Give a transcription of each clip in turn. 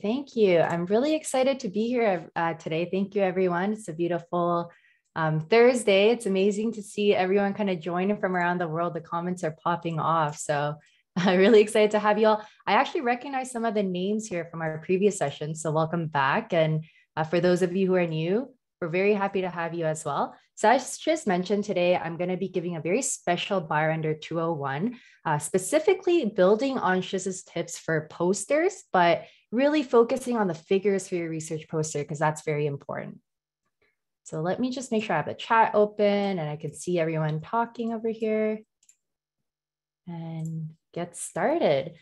Thank you. I'm really excited to be here today. Thank you, everyone. It's a beautiful Thursday. It's amazing to see everyone kind of joining from around the world. The comments are popping off. So I'm really excited to have you all. I actually recognize some of the names here from our previous session. So welcome back. And for those of you who are new, we're very happy to have you as well. So as just mentioned today, I'm going to be giving a very special BioRender 201, specifically building on Shiz's tips for posters, but really focusing on the figures for your research poster, because that's very important. So let me just make sure I have the chat open and I can see everyone talking over here and get started.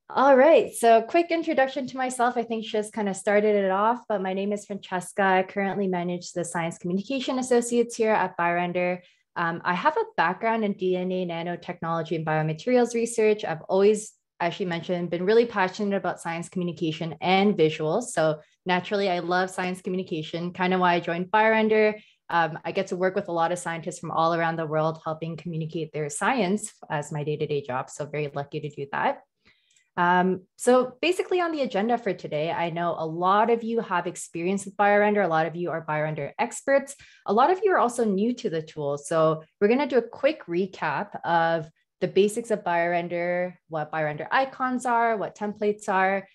All right, so quick introduction to myself. I think Shiz kind of started it off, but my name is Francesca. I currently manage the Science Communication Associates here at BioRender. I have a background in DNA, nanotechnology, and biomaterials research. I've always, as you mentioned, been really passionate about science communication and visuals. So naturally, I love science communication, kind of why I joined BioRender. I get to work with a lot of scientists from all around the world, helping communicate their science as my day-to-day job. So very lucky to do that. So basically on the agenda for today, I know a lot of you have experience with BioRender. A lot of you are BioRender experts. A lot of you are also new to the tool. So we're going to do a quick recap of the basics of BioRender, what BioRender icons are, what templates are,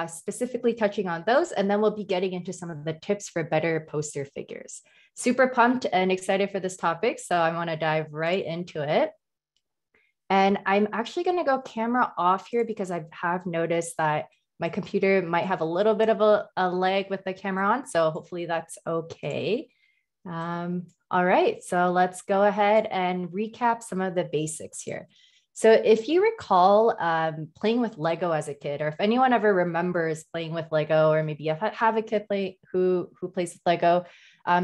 specifically touching on those. And then we'll be getting into some of the tips for better poster figures. Super pumped and excited for this topic. So I want to dive right into it. And I'm actually going to go camera off here because I have noticed that my computer might have a little bit of a lag with the camera on. So hopefully that's okay. All right, so let's go ahead and recap some of the basics here. So if you recall playing with Lego as a kid, or if anyone ever remembers playing with Lego, or maybe you have a kid who plays with Lego,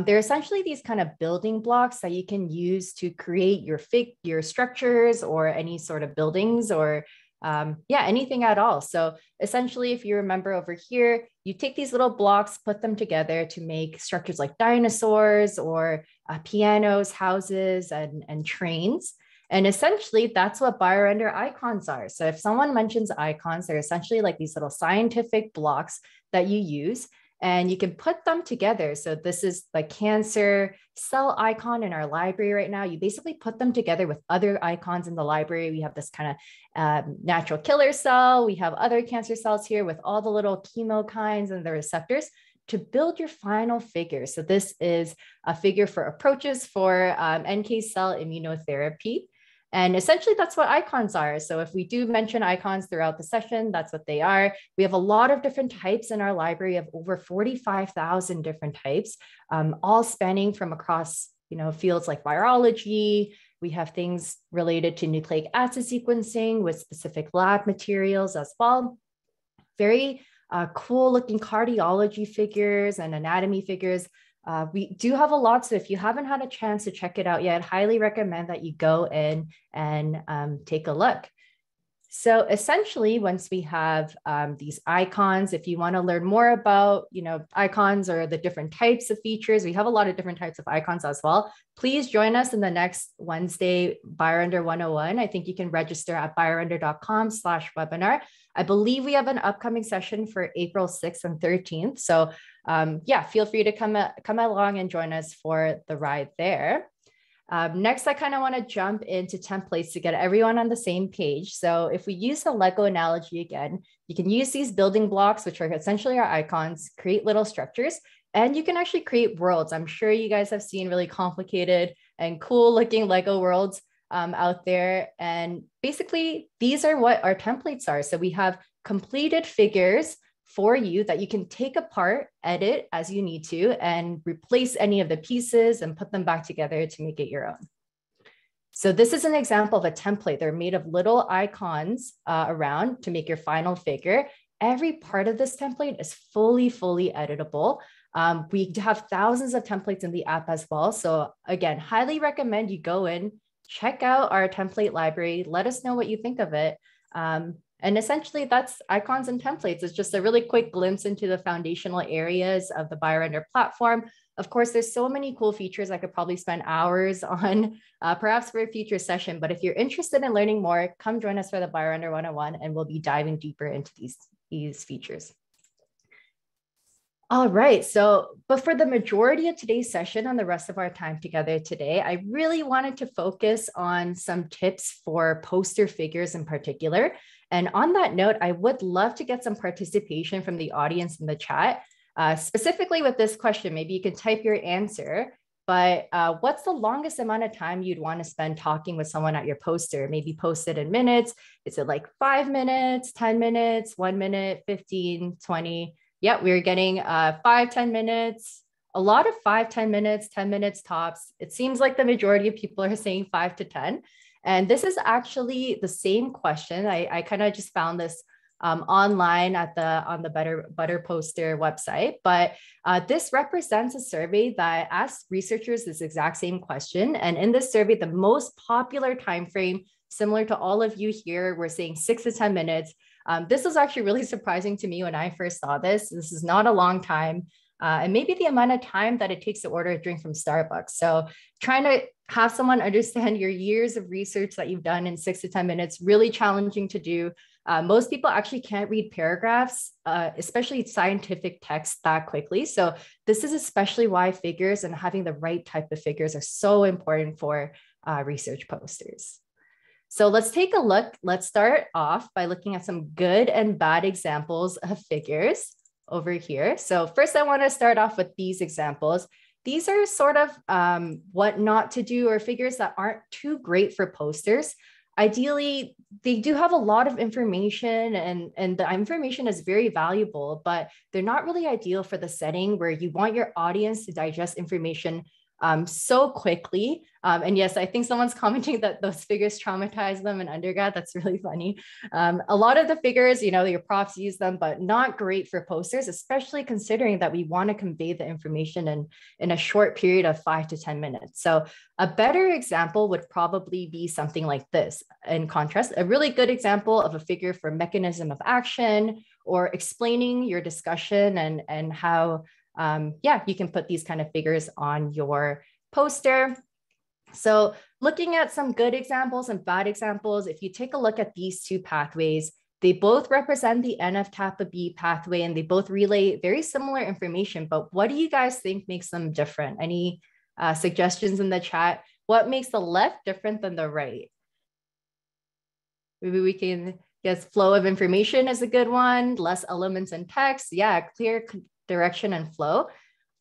they're essentially these kind of building blocks that you can use to create your structures or any sort of buildings or anything at all. So essentially, if you remember over here, you take these little blocks, put them together to make structures like dinosaurs or pianos, houses, and trains. And essentially, that's what BioRender icons are. So if someone mentions icons, they're essentially like these little scientific blocks that you use, and you can put them together. So this is the cancer cell icon in our library right now. You basically put them together with other icons in the library. We have this kind of natural killer cell. We have other cancer cells here with all the little chemokines and the receptors to build your final figure. So this is a figure for approaches for NK cell immunotherapy. And essentially, that's what icons are. So if we do mention icons throughout the session, that's what they are. We have a lot of different types in our library of over 45,000 different types, all spanning from across fields like virology. We have things related to nucleic acid sequencing with specific lab materials as well. Very cool looking cardiology figures and anatomy figures. We do have a lot, so if you haven't had a chance to check it out yet, I'd highly recommend that you go in and take a look. So essentially, once we have these icons, if you want to learn more about icons or the different types of features, we have a lot of different types of icons as well. Please join us in the next Wednesday BioRender 101. I think you can register at biorender.com/webinar. I believe we have an upcoming session for April 6th and 13th. So feel free to come along and join us for the ride there. Next, I kind of want to jump into templates to get everyone on the same page. So if we use the Lego analogy again, you can use these building blocks, which are essentially our icons, create little structures, and you can actually create worlds. I'm sure you guys have seen really complicated and cool looking Lego worlds out there. And basically, these are what our templates are. So we have completed figures for you that you can take apart, edit as you need to, and replace any of the pieces and put them back together to make it your own. So this is an example of a template. They're made of little icons around to make your final figure. Every part of this template is fully editable. We have thousands of templates in the app as well. So again, highly recommend you go in, check out our template library, let us know what you think of it. And essentially that's icons and templates. It's just a really quick glimpse into the foundational areas of the BioRender platform. Of course, there's so many cool features I could probably spend hours on, perhaps for a future session. But if you're interested in learning more, come join us for the BioRender 101 and we'll be diving deeper into these features. All right. But for the majority of today's session and the rest of our time together today, I really wanted to focus on some tips for poster figures in particular. And on that note, I would love to get some participation from the audience in the chat, specifically with this question. Maybe you can type your answer, but what's the longest amount of time you'd want to spend talking with someone at your poster? Maybe post it in minutes. Is it like 5 minutes, 10 minutes, 1 minute, 15, 20? Yeah, we're getting 5, 10 minutes, a lot of 5, 10 minutes, 10 minutes tops. It seems like the majority of people are saying 5 to 10. And this is actually the same question. I kind of just found this online on the Better Poster website, but this represents a survey that asked researchers this exact same question. And in this survey, the most popular time frame, similar to all of you here, we're saying 6 to 10 minutes. This was actually really surprising to me when I first saw this. This is not a long time. And maybe the amount of time that it takes to order a drink from Starbucks. So trying to have someone understand your years of research that you've done in 6 to 10 minutes, really challenging to do. Most people actually can't read paragraphs, especially scientific text, that quickly. So this is especially why figures and having the right type of figures are so important for research posters. So let's take a look. Let's start off by looking at some good and bad examples of figures over here. So first, I want to start off with these examples. These are sort of what not to do, or figures that aren't too great for posters. Ideally, they do have a lot of information, and the information is very valuable, but they're not really ideal for the setting where you want your audience to digest information so quickly. And yes, I think someone's commenting that those figures traumatize them in undergrad. That's really funny. A lot of the figures, your profs use them, but not great for posters, especially considering that we want to convey the information in a short period of 5 to 10 minutes. So a better example would probably be something like this. In contrast, a really good example of a figure for mechanism of action, or explaining your discussion and how you can put these kind of figures on your poster. So looking at some good examples and bad examples, if you take a look at these two pathways, they both represent the NF-kappa B pathway, and they both relay very similar information. But what do you guys think makes them different? Any suggestions in the chat? What makes the left different than the right? Maybe we can guess flow of information is a good one. Less elements in text. Yeah, clear direction and flow.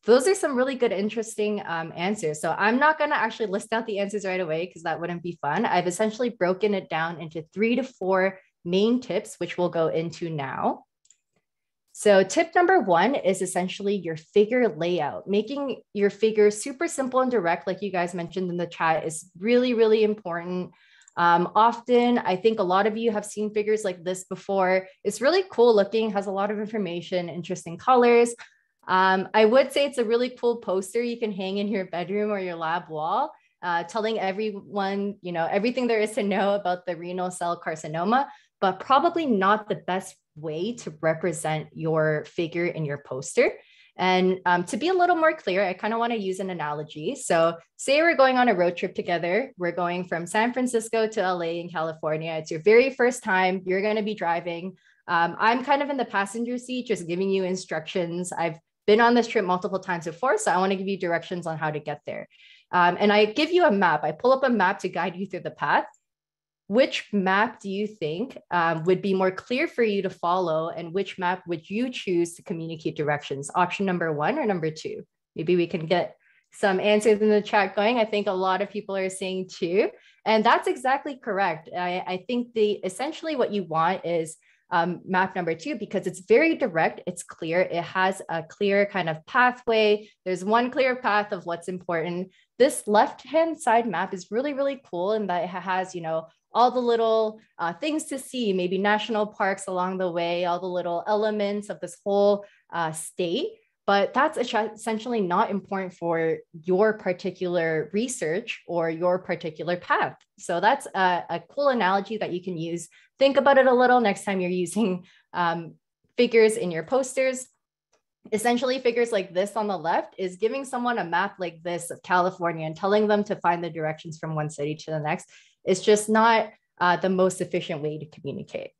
Those are some really good, interesting answers. So I'm not going to actually list out the answers right away because that wouldn't be fun. I've essentially broken it down into 3 to 4 main tips, which we'll go into now. So tip number 1 is essentially your figure layout. Making your figure super simple and direct, like you guys mentioned in the chat, is really, really important. Often, I think a lot of you have seen figures like this before. It's really cool looking, has a lot of information, interesting colors. I would say it's a really cool poster you can hang in your bedroom or your lab wall, telling everyone, everything there is to know about the renal cell carcinoma, but probably not the best way to represent your figure in your poster. And to be a little more clear, I kind of want to use an analogy. So say we're going on a road trip together. We're going from San Francisco to LA in California. It's your very first time. You're going to be driving. I'm kind of in the passenger seat, just giving you instructions. I've been on this trip multiple times before, so I want to give you directions on how to get there. And I give you a map. I pull up a map to guide you through the path. Which map do you think would be more clear for you to follow, and which map would you choose to communicate directions? Option number 1 or number 2? Maybe we can get some answers in the chat going. I think a lot of people are saying 2, and that's exactly correct. I think essentially what you want is map number 2, because it's very direct, it's clear, it has a clear kind of pathway. There's one clear path of what's important. This left-hand side map is really, really cool in that it has, all the little things to see, maybe national parks along the way, all the little elements of this whole state. But that's essentially not important for your particular research or your particular path. So that's a cool analogy that you can use. Think about it a little next time you're using figures in your posters. Essentially, figures like this on the left is giving someone a map like this of California and telling them to find the directions from one city to the next. It's just not the most efficient way to communicate.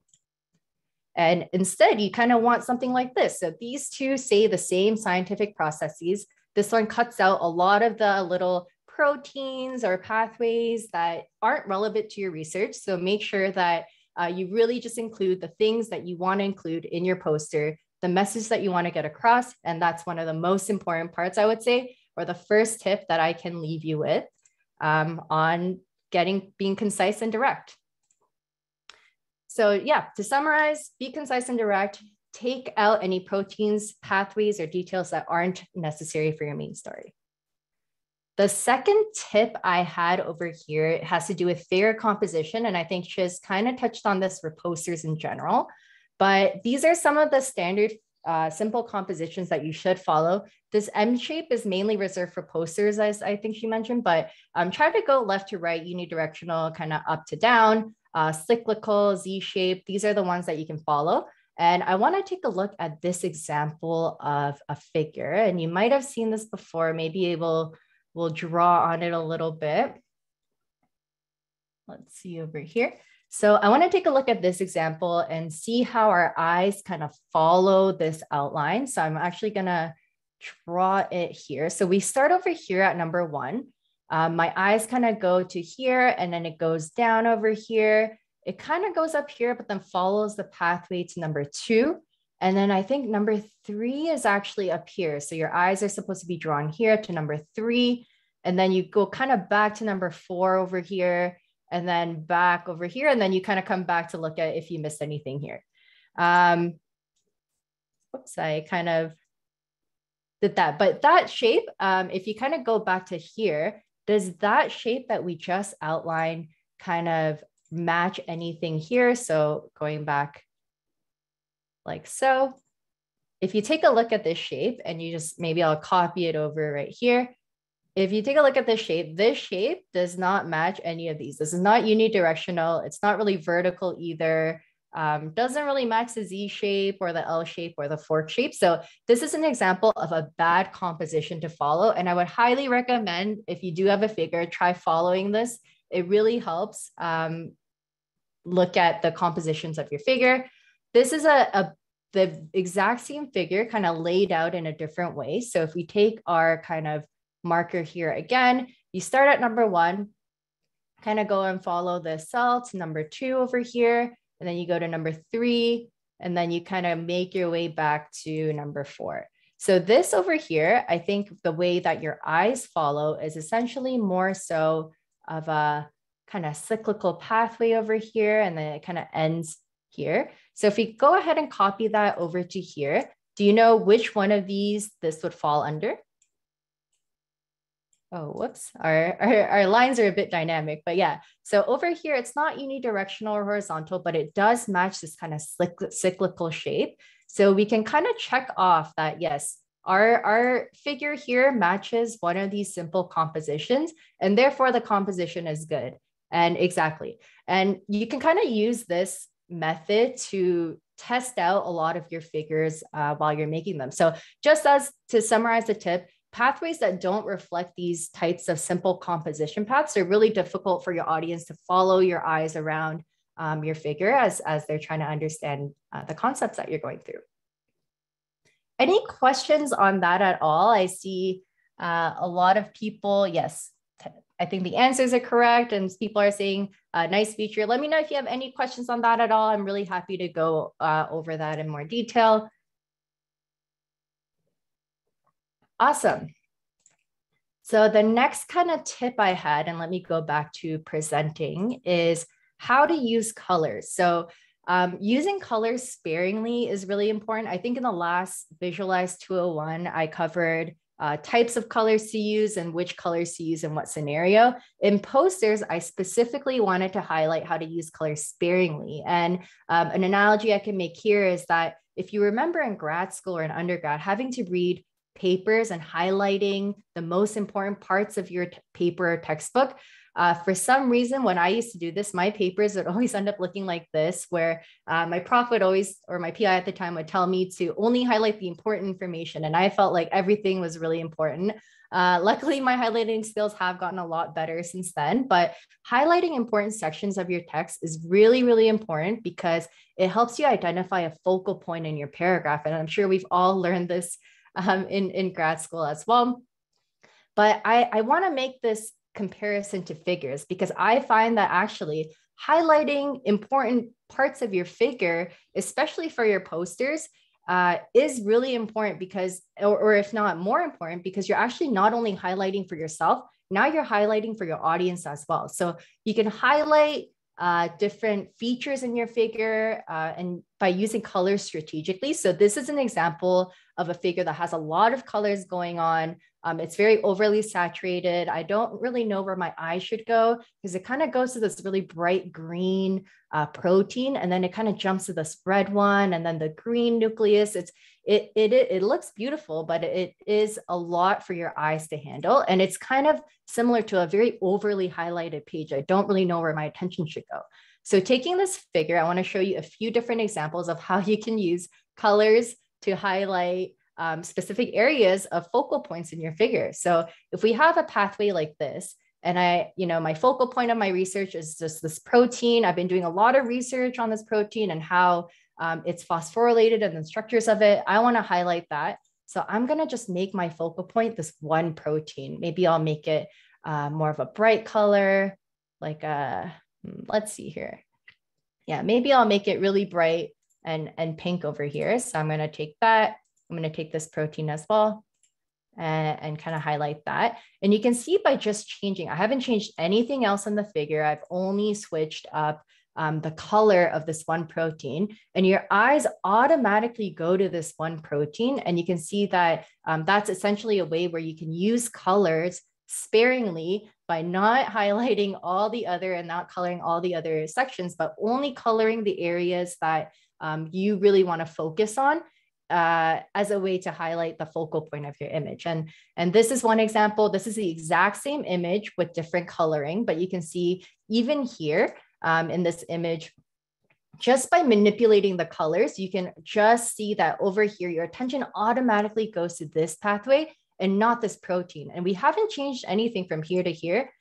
And instead, you kind of want something like this. So these two say the same scientific processes. This one cuts out a lot of the little proteins or pathways that aren't relevant to your research. So make sure that you really just include the things that you want to include in your poster, the message that you want to get across. And that's one of the most important parts, I would say, or the first tip that I can leave you with on being concise and direct. So yeah, to summarize, be concise and direct, take out any proteins, pathways, or details that aren't necessary for your main story. The second tip I had over here has to do with figure composition. And I think Shiz kind of touched on this for posters in general, but these are some of the standard simple compositions that you should follow. This M shape is mainly reserved for posters, as I think she mentioned, but try to go left to right, unidirectional, kind of up to down, cyclical, Z shape. These are the ones that you can follow. And I want to take a look at this example of a figure. And you might have seen this before, maybe we'll draw on it a little bit. Let's see over here. So I want to take a look at this example and see how our eyes kind of follow this outline. So I'm actually going to draw it here. So we start over here at number 1. My eyes kind of go to here, and then it goes down over here. It kind of goes up here, but then follows the pathway to number 2. And then I think number 3 is actually up here. So your eyes are supposed to be drawn here to number 3. And then you go kind of back to number 4 over here, and then back over here. And then you kind of come back to look at if you missed anything here. Whoops, I kind of did that. But that shape, if you kind of go back to here, does that shape that we just outlined kind of match anything here? So going back like so, if you take a look at this shape and you just, maybe I'll copy it over right here. If you take a look at this shape does not match any of these. This is not unidirectional. It's not really vertical either. Doesn't really match the Z shape or the L shape or the fork shape. So this is an example of a bad composition to follow. And I would highly recommend, if you do have a figure, try following this. It really helps look at the compositions of your figure. This is the exact same figure kind of laid out in a different way. So if we take our kind of marker here again, you start at number 1, kind of go and follow the cell to number 2 over here, and then you go to number 3, and then you kind of make your way back to number 4. So this over here, I think the way that your eyes follow is essentially more so of a kind of cyclical pathway over here, and then it kind of ends here. So if we go ahead and copy that over to here, do you know which one of these this would fall under? Oh, whoops, our lines are a bit dynamic, but yeah. So over here, it's not unidirectional or horizontal, but it does match this kind of cyclical shape. So we can kind of check off that, yes, our figure here matches one of these simple compositions, and therefore the composition is good. And exactly. And you can kind of use this method to test out a lot of your figures while you're making them. So just as to summarize the tip, pathways that don't reflect these types of simple composition paths are really difficult for your audience to follow your eyes around your figure as they're trying to understand the concepts that you're going through. Any questions on that at all? I see a lot of people, yes, I think the answers are correct, and people are saying nice feature. Let me know if you have any questions on that at all. I'm really happy to go over that in more detail. Awesome. So the next kind of tip I had, and let me go back to presenting, is how to use colors. So using colors sparingly is really important. I think in the last Visualize 201, I covered types of colors to use and which colors to use in what scenario. In posters, I specifically wanted to highlight how to use colors sparingly. And an analogy I can make here is that if you remember in grad school or in undergrad, having to read papers and highlighting the most important parts of your paper or textbook, For some reason, when I used to do this, my papers would always end up looking like this, where my prof would always, or my PI at the time would tell me to only highlight the important information. And I felt like everything was really important. Luckily, my highlighting skills have gotten a lot better since then, but highlighting important sections of your text is really, really important because it helps you identify a focal point in your paragraph. And I'm sure we've all learned this in grad school as well. But I want to make this comparison to figures because I find that actually highlighting important parts of your figure, especially for your posters, is really important because, or if not more important, because you're actually not only highlighting for yourself, now you're highlighting for your audience as well. So you can highlight different features in your figure and by using colors strategically. So this is an example of a figure that has a lot of colors going on. It's very overly saturated. I don't really know where my eye should go because it kind of goes to this really bright green protein, and then it kind of jumps to this red one, and then the green nucleus. It looks beautiful, but it is a lot for your eyes to handle, and it's kind of similar to a very overly highlighted page. I don't really know where my attention should go. So taking this figure, I want to show you a few different examples of how you can use colors to highlight specific areas of focal points in your figure. So if we have a pathway like this, and my focal point of my research is just this protein. I've been doing a lot of research on this protein and how it's phosphorylated and the structures of it. I want to highlight that. So I'm going to just make my focal point this one protein. Maybe I'll make it more of a bright color, like let's see here. Yeah, maybe I'll make it really bright and pink over here. So I'm going to take that. I'm going to take this protein as well and kind of highlight that. And you can see by just changing, I haven't changed anything else in the figure. I've only switched up the color of this one protein, and your eyes automatically go to this one protein. And you can see that that's essentially a way where you can use colors sparingly by not highlighting all the other and not coloring all the other sections, but only coloring the areas that you really want to focus on as a way to highlight the focal point of your image. And this is one example. This is the exact same image with different coloring, but you can see even here in this image, just by manipulating the colors, you can just see that over here, your attention automatically goes to this pathway and not this protein. And we haven't changed anything from here to here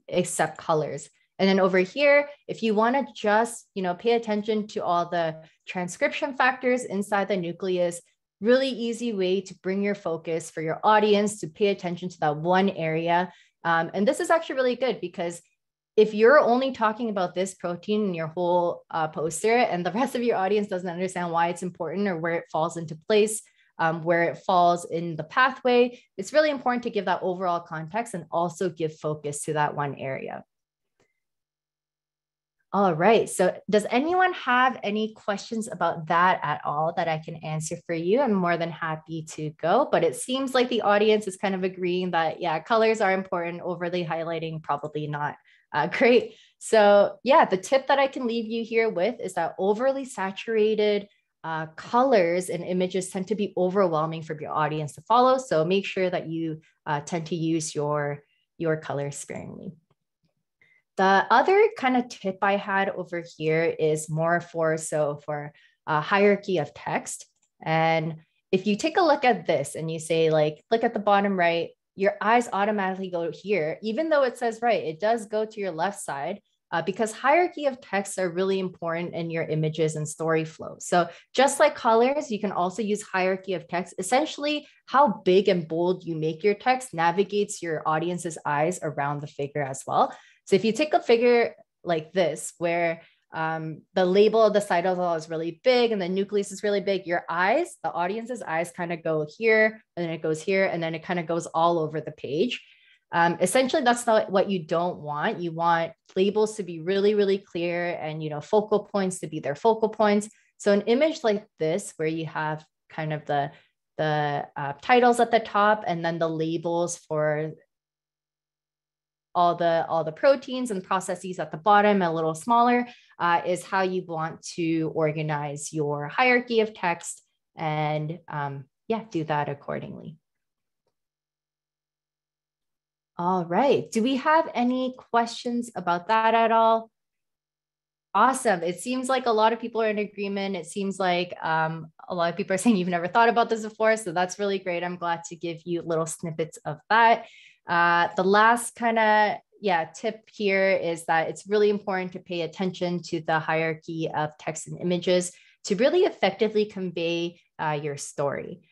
except colors. And then over here, if you want to just, pay attention to all the transcription factors inside the nucleus, really easy way to bring your focus for your audience to pay attention to that one area. And this is actually really good because if you're only talking about this protein in your whole poster and the rest of your audience doesn't understand why it's important or where it falls into place, where it falls in the pathway, it's really important to give that overall context and also give focus to that one area. All right. So does anyone have any questions about that at all that I can answer for you? I'm more than happy to go, but it seems like the audience is kind of agreeing that, yeah, colors are important, overly highlighting, probably not. Great. So yeah, the tip that I can leave you here with is that overly saturated colors and images tend to be overwhelming for your audience to follow. So make sure that you tend to use your colors sparingly. The other kind of tip I had over here is more for hierarchy of text. And if you take a look at this and you say, look at the bottom right, your eyes automatically go here, even though it says right, it does go to your left side because hierarchy of texts are really important in your images and story flow. So just like colors, you can also use hierarchy of text. Essentially, how big and bold you make your text navigates your audience's eyes around the figure as well. So if you take a figure like this, where the label of the cytosol is really big and the nucleus is really big, your eyes, the audience's eyes kind of go here, and then it goes here, and then it kind of goes all over the page. Essentially, that's not what you don't want. You want labels to be really, really clear and, focal points to be their focal points. So an image like this, where you have kind of the titles at the top and then the labels for all the proteins and processes at the bottom, a little smaller, is how you want to organize your hierarchy of text and do that accordingly. All right. Do we have any questions about that at all? Awesome. It seems like a lot of people are in agreement. It seems like a lot of people are saying you've never thought about this before. So that's really great. I'm glad to give you little snippets of that. The last kind of tip here is that it's really important to pay attention to the hierarchy of text and images to really effectively convey your story.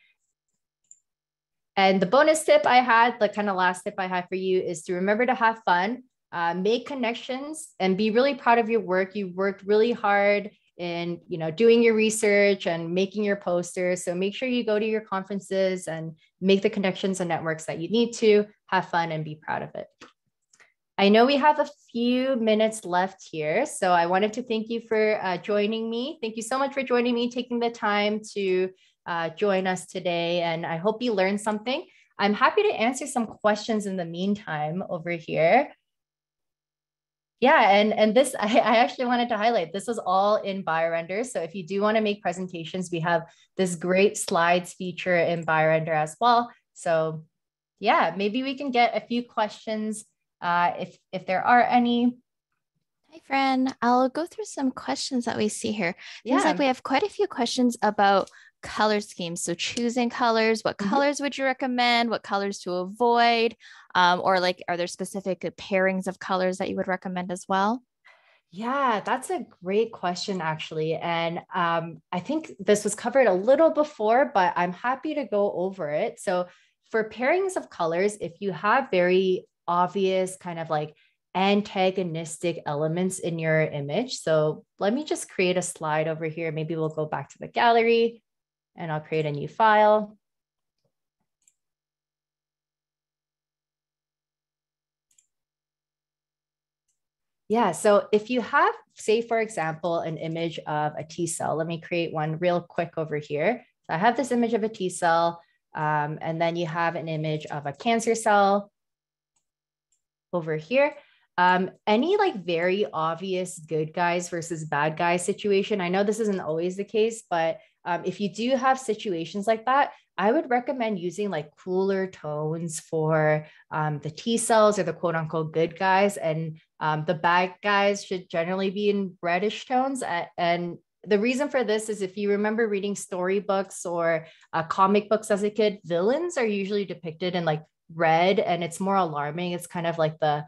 And the bonus tip I had, the kind of last tip I had for you is to remember to have fun, make connections, and be really proud of your work. You worked really hard in, doing your research and making your posters. So make sure you go to your conferences and make the connections and networks that you need to have fun and be proud of it. I know we have a few minutes left here, so I wanted to thank you for joining me. Thank you so much for joining me, taking the time to join us today, and I hope you learned something. I'm happy to answer some questions in the meantime over here. Yeah, and this, I actually wanted to highlight, this is all in BioRender. So if you do want to make presentations, we have this great slides feature in BioRender as well. So yeah, maybe we can get a few questions if there are any. Hi, Fran. I'll go through some questions that we see here. Seems Yeah. like we have quite a few questions about color schemes. So choosing colors, what colors would you recommend? What colors to avoid? Or like, are there specific pairings of colors that you would recommend as well? Yeah, that's a great question, actually. And I think this was covered a little before, but I'm happy to go over it. So for pairings of colors, if you have very obvious kind of like antagonistic elements in your image. So let me just create a slide over here. Maybe we'll go back to the gallery and I'll create a new file. Yeah, so if you have, say, for example, an image of a T cell, let me create one real quick over here. So I have this image of a T cell, and then you have an image of a cancer cell over here. Any like very obvious good guys versus bad guys situation, I know this isn't always the case, but if you do have situations like that, I would recommend using like cooler tones for the T cells or the quote unquote good guys. And the bad guys should generally be in reddish tones. And the reason for this is if you remember reading storybooks or comic books as a kid, villains are usually depicted in like red and it's more alarming. It's kind of like the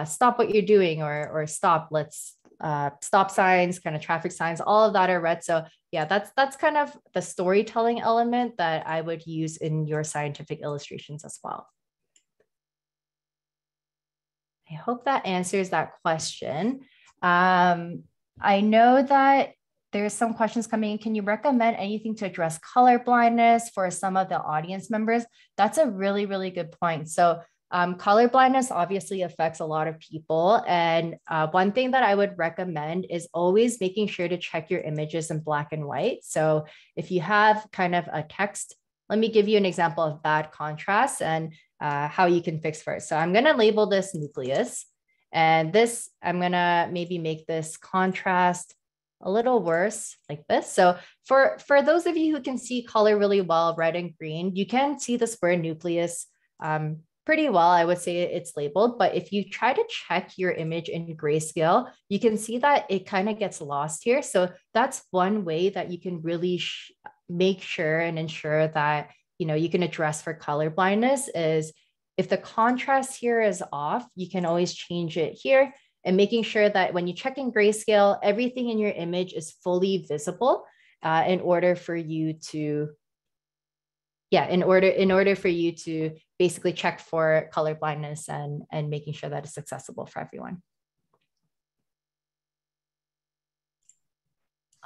stop what you're doing or stop, let's stop signs, kind of traffic signs, all of that are red. So yeah, that's kind of the storytelling element that I would use in your scientific illustrations as well. I hope that answers that question. I know that there's some questions coming in. Can you recommend anything to address color blindness for some of the audience members? That's a really, really good point. So color blindness obviously affects a lot of people. And one thing that I would recommend is always making sure to check your images in black and white. So if you have kind of a text, let me give you an example of bad contrast and how you can fix first. So I'm going to label this nucleus. And this, I'm going to maybe make this contrast a little worse like this. So for those of you who can see color really well, red and green, you can see the square nucleus pretty well. I would say it's labeled, but if you try to check your image in grayscale, you can see that it kind of gets lost here. So that's one way that you can really make sure and ensure that you can address for color blindness is if the contrast here is off, you can always change it here and making sure that when you check in grayscale, everything in your image is fully visible in order for you to, in order for you to basically check for color blindness and making sure that it's accessible for everyone.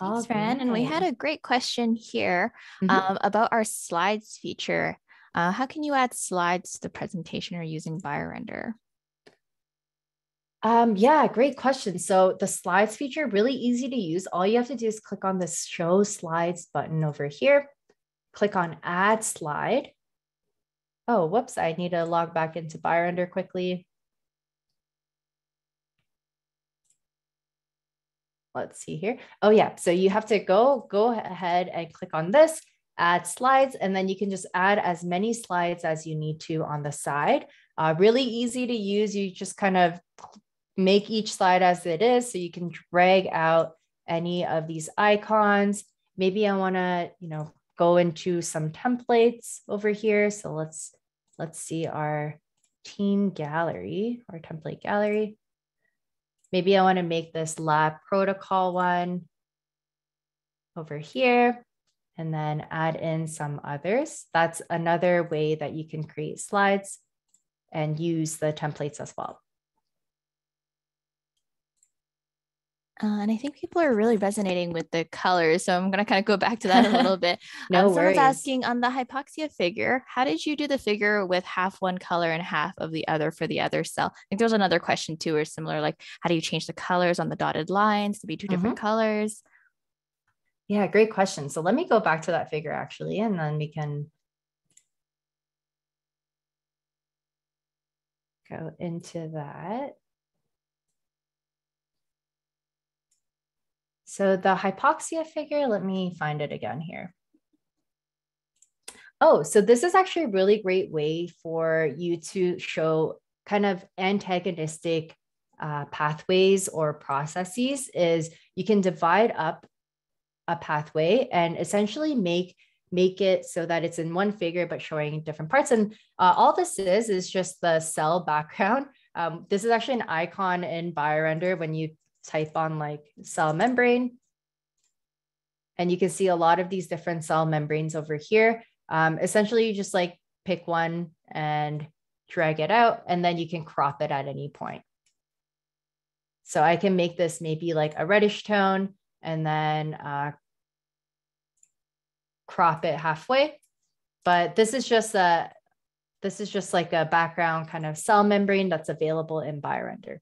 Thanks, Fran. And we had a great question here about our slides feature. How can you add slides to the presentation or using BioRender? Yeah, great question. So the slides feature, really easy to use. All you have to do is click on this show slides button over here. Click on add slide. Oh, whoops, I need to log back into BioRender quickly. Let's see here. Oh yeah, so you have to go ahead and click on this, add slides, and then you can just add as many slides as you need to on the side. Really easy to use. You just kind of make each slide as it is. So you can drag out any of these icons. Maybe I want to, go into some templates over here. So let's see our team gallery or template gallery. Maybe I want to make this lab protocol one over here and then add in some others. That's another way that you can create slides and use the templates as well. And I think people are really resonating with the colors. So I'm going to kind of go back to that a little bit. No Someone's worries. asking on the hypoxia figure, how did you do the figure with half one color and half of the other for the other cell? I think there's another question too, or similar, like how do you change the colors on the dotted lines to be two different colors? Yeah, great question. So let me go back to that figure actually, and then we can go into that. So the hypoxia figure, let me find it again here. Oh, so this is actually a really great way for you to show kind of antagonistic pathways or processes. Is you can divide up a pathway and essentially make it so that it's in one figure but showing different parts. And all this is just the cell background. This is actually an icon in BioRender when you type on like cell membrane. And you can see a lot of these different cell membranes over here. Essentially, you just like pick one and drag it out, and then you can crop it at any point. So I can make this maybe like a reddish tone and then crop it halfway. But this is just like a background kind of cell membrane that's available in BioRender.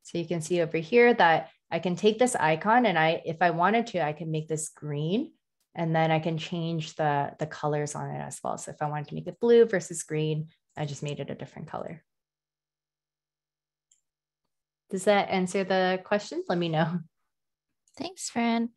So you can see over here that I can take this icon and if I wanted to, I can make this green and then I can change the colors on it as well. So if I wanted to make it blue versus green, I just made it a different color. Does that answer the question? Let me know. Thanks, Fran.